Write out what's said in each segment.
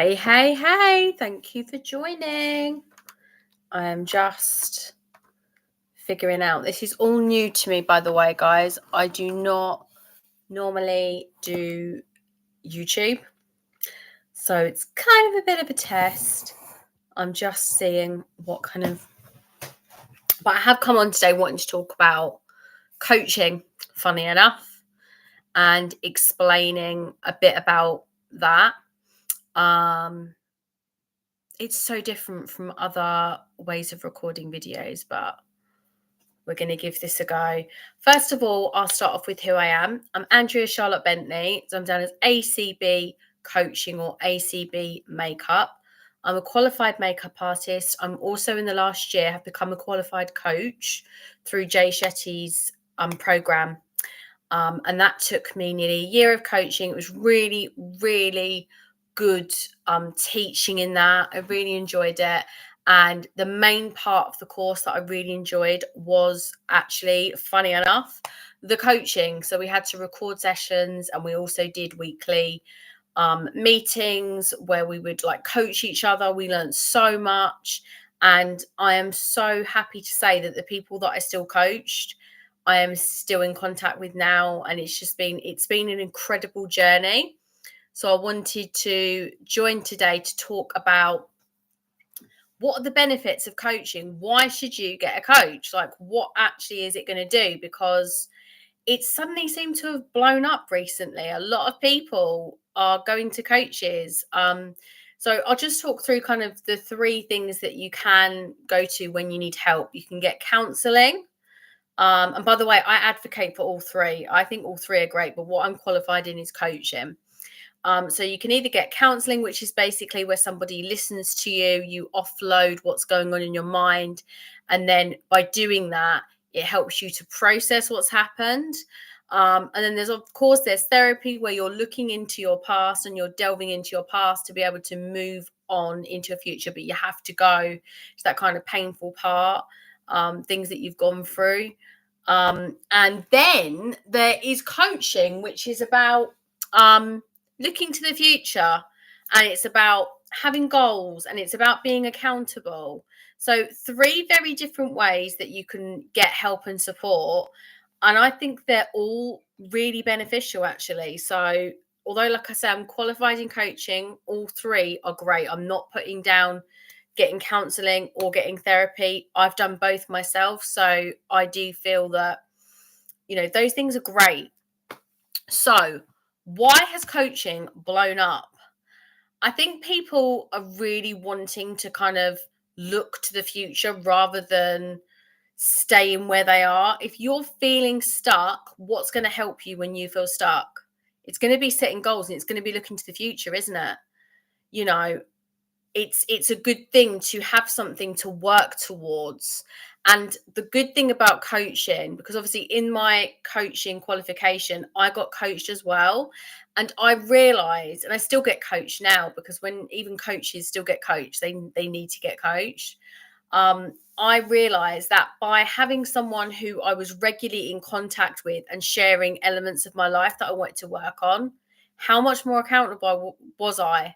Hey, hey, hey, thank you for joining. I am just figuring out. This is all new to me, by the way, guys. I do not normally do YouTube. So it's kind of a bit of a test. I'm just seeing what kind of... But I have come on today wanting to talk about coaching, funny enough, and explaining a bit about that. It's so different from other ways of recording videos, but we're going to give this a go. First of all, I'll start off with who I am. I'm Andrea Charlotte Bentley. So I'm down as ACB Coaching or ACB Makeup. I'm a qualified makeup artist. I'm also in the last year have become a qualified coach through Jay Shetty's program. And that took me nearly a year of coaching. It was really, really good teaching in that. I really enjoyed it. And the main part of the course that I really enjoyed was actually, funny enough, the coaching. So we had to record sessions, and we also did weekly meetings where we would coach each other. We learned so much. And I am so happy to say that the people that I still coached, I am still in contact with now. And it's been an incredible journey. So I wanted to join today to talk about what are the benefits of coaching? Why should you get a coach? What actually is it going to do? Because it suddenly seemed to have blown up recently. A lot of people are going to coaches. So I'll just talk through kind of the three things that you can go to when you need help. You can get counselling. And by the way, I advocate for all three. I think all three are great, but what I'm qualified in is coaching. So you can either get counseling, which is basically where somebody listens to you, you offload what's going on in your mind. And then by doing that, it helps you to process what's happened. And then there's therapy where you're looking into your past and you're delving into your past to be able to move on into a future. But you have to go to that kind of painful part, things that you've gone through. And then there is coaching, which is about looking to the future, and it's about having goals, and it's about being accountable. So three very different ways that you can get help and support. And I think they're all really beneficial, actually. So although, like I said, I'm qualified in coaching, all three are great. I'm not putting down getting counseling or getting therapy. I've done both myself. So I do feel that, those things are great. So why has coaching blown up? I think people are really wanting to kind of look to the future rather than staying where they are. If you're feeling stuck, what's going to help you when you feel stuck? It's going to be setting goals, and it's going to be looking to the future, isn't it? It's a good thing to have something to work towards. And the good thing about coaching, because obviously in my coaching qualification, I got coached as well. And I realized, and I still get coached now, because when even coaches still get coached, they need to get coached. I realized that by having someone who I was regularly in contact with and sharing elements of my life that I wanted to work on, how much more accountable was I?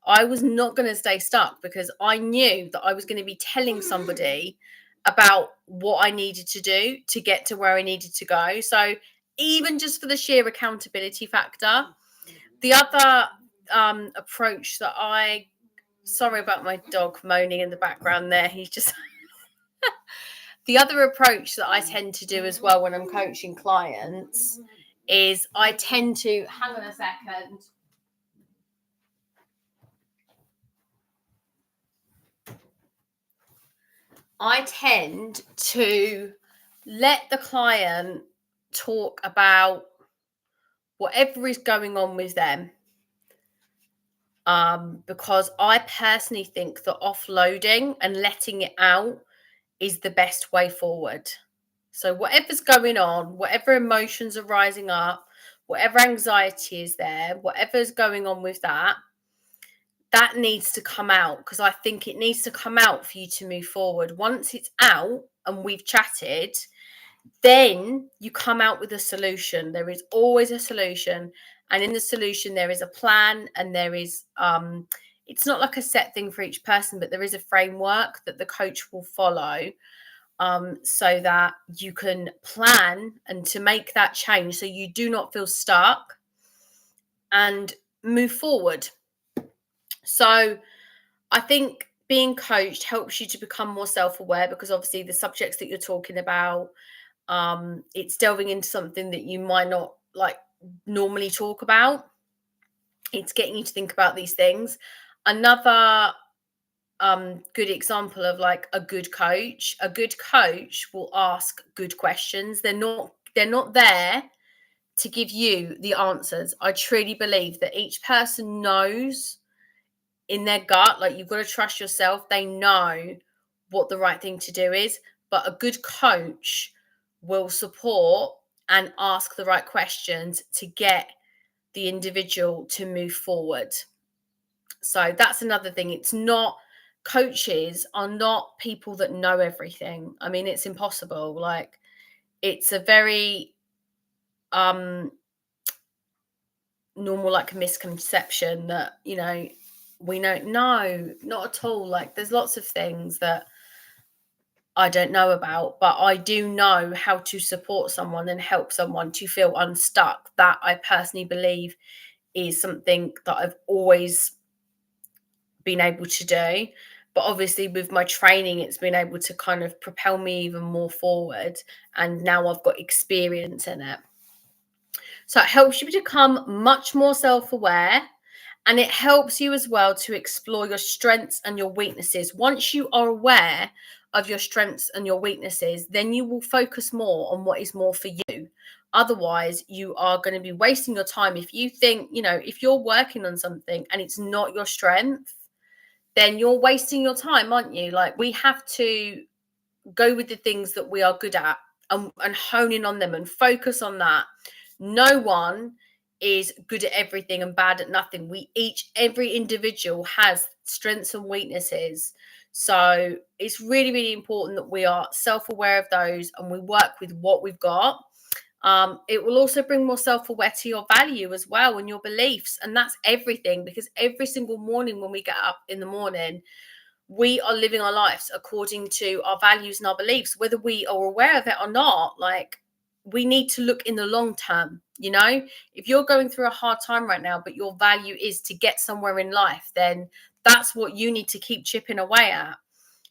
I was not going to stay stuck, because I knew that I was going to be telling somebody about what I needed to do to get to where I needed to go. So even just for the sheer accountability factor, the other approach that sorry about my dog moaning in the background there. He's just... The other approach that I tend to do as well when I'm coaching clients is I tend to... Hang on a second. I tend to let the client talk about whatever is going on with them, because I personally think that offloading and letting it out is the best way forward. So whatever's going on, whatever emotions are rising up, whatever anxiety is there, whatever's going on with that needs to come out, because I think it needs to come out for you to move forward. Once it's out and we've chatted, then you come out with a solution. There is always a solution. And in the solution, there is a plan, and there is, it's not like a set thing for each person, but there is a framework that the coach will follow, so that you can plan and to make that change so you do not feel stuck and move forward. So I think being coached helps you to become more self-aware, because obviously the subjects that you're talking about, it's delving into something that you might not like normally talk about. It's getting you to think about these things. Another good example of like a good coach will ask good questions. They're not there to give you the answers. I truly believe that each person knows in their gut, like, you've got to trust yourself. They know what the right thing to do is, but a good coach will support and ask the right questions to get the individual to move forward. So that's another thing. It's not, coaches are not people that know everything. I mean, it's impossible. Like, it's a very normal like misconception that, we don't know. Not at all. Like, there's lots of things that I don't know about, but I do know how to support someone and help someone to feel unstuck. That, I personally believe, is something that I've always been able to do. But obviously with my training, it's been able to kind of propel me even more forward, and now I've got experience in it. So it helps you to become much more self-aware, and it helps you as well to explore your strengths and your weaknesses. Once you are aware of your strengths and your weaknesses, then you will focus more on what is more for you. Otherwise, you are going to be wasting your time. If you think, if you're working on something and it's not your strength, then you're wasting your time, aren't you? Like, we have to go with the things that we are good at, and hone in on them and focus on that. No one is good at everything and bad at nothing. Every individual has strengths and weaknesses. So it's really, really important that we are self-aware of those and we work with what we've got. It will also bring more self-aware to your value as well, and your beliefs. And that's everything, because every single morning when we get up in the morning, we are living our lives according to our values and our beliefs, whether we are aware of it or not. Like, we need to look in the long term. If you're going through a hard time right now, but your value is to get somewhere in life, then that's what you need to keep chipping away at.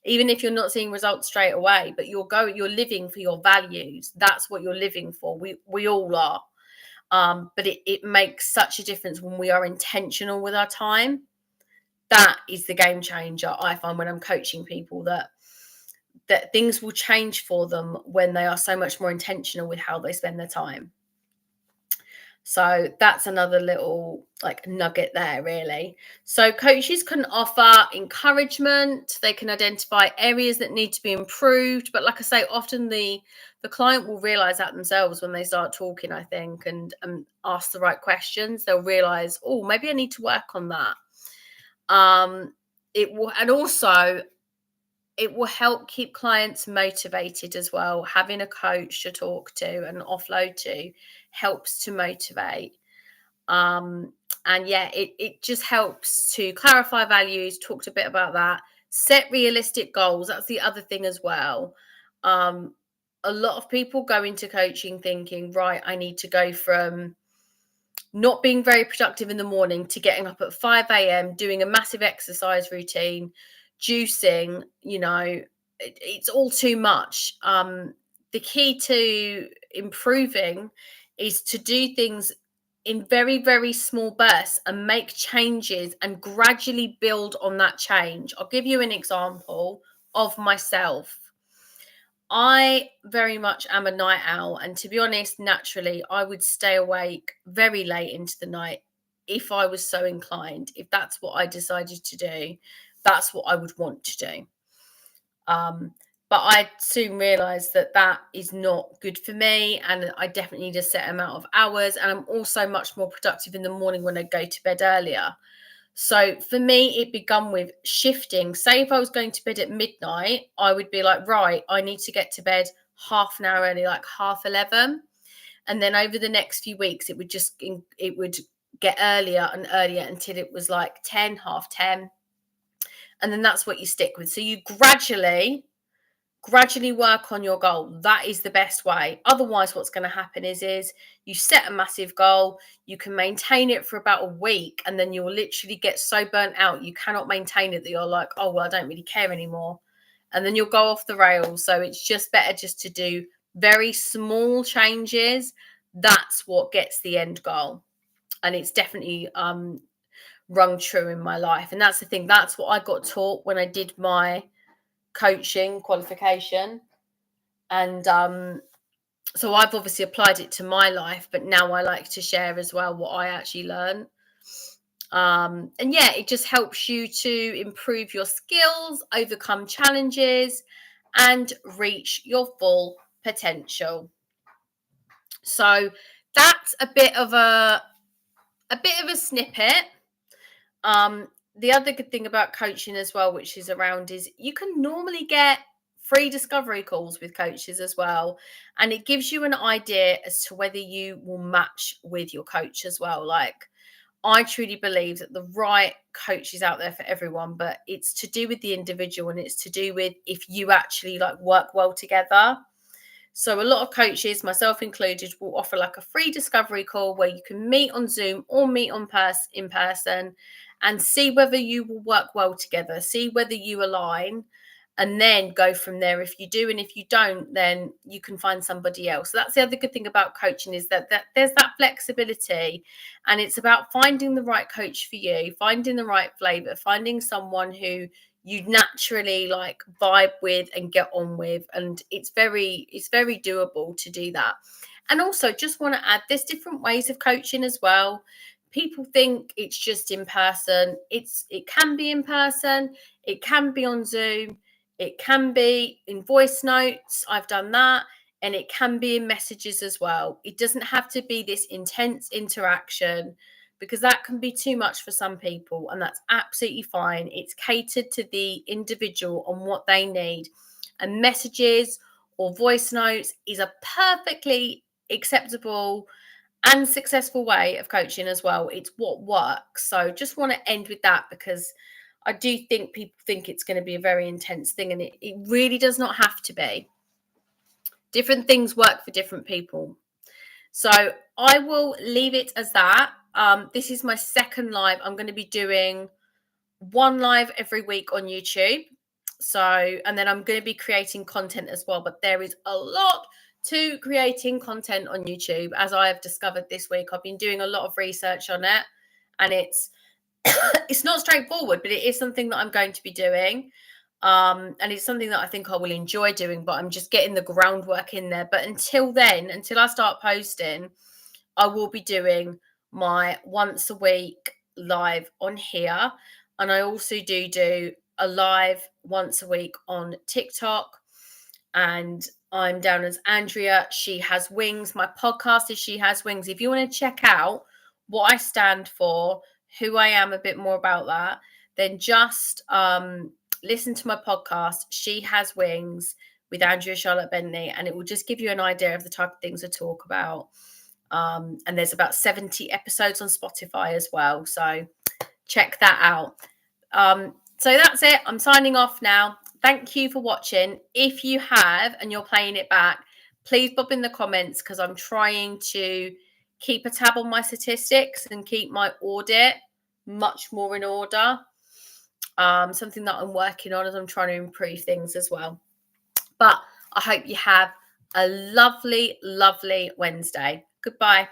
Even if you're not seeing results straight away, but you're living for your values. That's what you're living for. We all are. But it makes such a difference when we are intentional with our time. That is the game changer, I find, when I'm coaching people, that things will change for them when they are so much more intentional with how they spend their time. So that's another little like nugget there, really. So coaches can offer encouragement. They can identify areas that need to be improved. But like I say, often the client will realize that themselves when they start talking, I think, and ask the right questions. They'll realize, oh, maybe I need to work on that. It will help keep clients motivated as well. Having a coach to talk to and offload to helps to motivate. And yeah, it just helps to clarify values. Talked a bit about that. Set realistic goals. That's the other thing as well. A lot of people go into coaching thinking, right, I need to go from not being very productive in the morning to getting up at 5 a.m, doing a massive exercise routine, juicing. It's all too much. The key to improving is to do things in very, very small bursts and make changes and gradually build on that change. I'll give you an example of myself. I very much am a night owl, and to be honest, naturally, I would stay awake very late into the night if I was so inclined. If that's what I decided to do, that's what I would want to do. But I soon realised that is not good for me, and I definitely need a set amount of hours. And I'm also much more productive in the morning when I go to bed earlier. So for me, it began with shifting. Say if I was going to bed at midnight, I would be like, right, I need to get to bed half an hour early, like 11:30. And then over the next few weeks, it would get earlier and earlier until it was like 10, half 10. And then that's what you stick with. So you gradually work on your goal. That is the best way. Otherwise, what's going to happen is you set a massive goal, you can maintain it for about a week, and then you'll literally get so burnt out you cannot maintain it that you're like, oh, well, I don't really care anymore. And then you'll go off the rails. So it's just better just to do very small changes. That's what gets the end goal. And it's definitely rung true in my life. And that's the thing. That's what I got taught when I did my coaching qualification. And so I've obviously applied it to my life, but now I like to share as well what I actually learned. And yeah, it just helps you to improve your skills, overcome challenges, and reach your full potential. So that's a bit of a snippet. The other good thing about coaching as well, which is around, is you can normally get free discovery calls with coaches as well. And it gives you an idea as to whether you will match with your coach as well. Like, I truly believe that the right coach is out there for everyone, but it's to do with the individual, and it's to do with if you actually like work well together. So a lot of coaches, myself included, will offer like a free discovery call where you can meet on Zoom or meet in person and see whether you will work well together, see whether you align, and then go from there. If you do, and if you don't, then you can find somebody else. So that's the other good thing about coaching, is that there's that flexibility, and it's about finding the right coach for you, finding the right flavor, finding someone who you naturally like vibe with and get on with. And it's very doable to do that. And also, just want to add, there's different ways of coaching as well. People think it's just in person. It can be in person, it can be on Zoom, it can be in voice notes. I've done that. And it can be in messages as well. It doesn't have to be this intense interaction, because that can be too much for some people, and that's absolutely fine. It's catered to the individual on what they need. And messages or voice notes is a perfectly acceptable and successful way of coaching as well. It's what works. So just want to end with that, because I do think people think it's going to be a very intense thing, and it really does not have to be. Different things work for different people. So I will leave it as that. This is my second live. I'm going to be doing one live every week on YouTube. So, and then I'm going to be creating content as well. But there is a lot to creating content on YouTube, as I have discovered this week. I've been doing a lot of research on it, and it's it's not straightforward, but it is something that I'm going to be doing. And it's something that I think I will enjoy doing, but I'm just getting the groundwork in there. But until then, until I start posting, I will be doing my once a week live on here. And I also do a live once a week on TikTok. And I'm down as Andrea She Has Wings. My podcast is She Has Wings. If you want to check out what I stand for, who I am, a bit more about that, then just listen to my podcast, She Has Wings, with Andrea Charlotte Bentley, and it will just give you an idea of the type of things I talk about. And there's about 70 episodes on Spotify as well. So check that out. So that's it. I'm signing off now. Thank you for watching. If you have and you're playing it back, please pop in the comments, because I'm trying to keep a tab on my statistics and keep my audit much more in order. Something that I'm working on as I'm trying to improve things as well. But I hope you have a lovely, lovely Wednesday. Goodbye.